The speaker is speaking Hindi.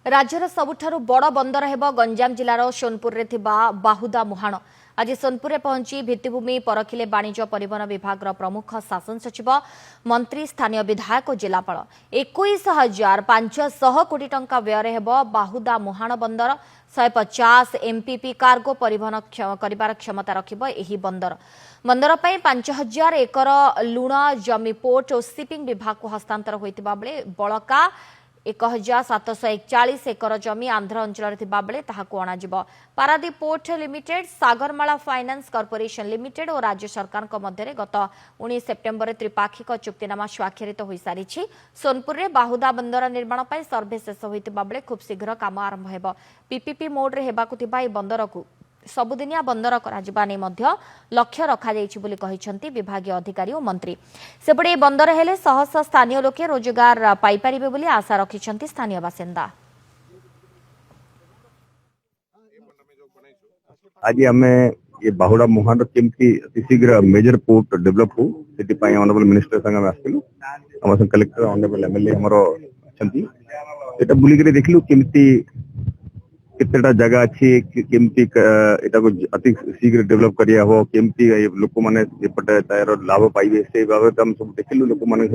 राज्यर सबुठारु बड़ बंदर हेब गंजाम जिलार सोनपुर रे थिबा बाहुदा मुहाण। आज सोनपुर में पहुंची भित्तिभूमि परखिले वाणिज्य परिवहन विभाग प्रमुख शासन सचिव मंत्री स्थानीय विधायक और जिलापाल। 21,500 कोटी टंका व्यय हेब बाहुदा मुहाण बंदर। 150 एमपीपी कार्गो परिवहन करिबार क्षमता रखिब एही बंदर। बंदर पई 5,000 एकर लुण जमी पोर्ट और शिपिंग विभाग को हस्तांतर होइतिबा बेले बळका 1,741 एकर जमी आंध्र अंचल बेले अणाजिब। Paradip port limited, Sagarmala finance corporation limited और राज्य सरकार मध्य गत 19 सेप्टेम्बर त्रिपाक्षिक चुक्तिनामा स्वाक्षरित हो सारी। सोनपुर में बाहुदा बंदर निर्माण पर सर्वे शेष होता बेले खूब शीघ्र काम आरंभ हो। पीपीपी मोड्रे होगा बंदर को सबुदिनिया बंदर लक्ष्य रखा विभागीय अधिकारी और मंत्री। सेपटे बंदर हेले शह शह स्थानीय लोके रोजगार पाइपारिबे बोली आशा रखिछंती स्थानीय बासिंदा। आज आम ये बाहुड़ा मुहान केमती अति शीघ्र मेजर पोर्ट डेवलप हो से ऑनरेबल मिनिस्टर संग आसलु आम कलेक्टर ऑनरेबल एमएलए हमर अच्छा बुलिक देखलु केमती केतेटा जगह अच्छी केमती एटा को अति शीघ्र डेवलप करिया हो केमती लोक माने एपटे तार लाभ पाइबे से बाबत हम सब देखलु लोक माने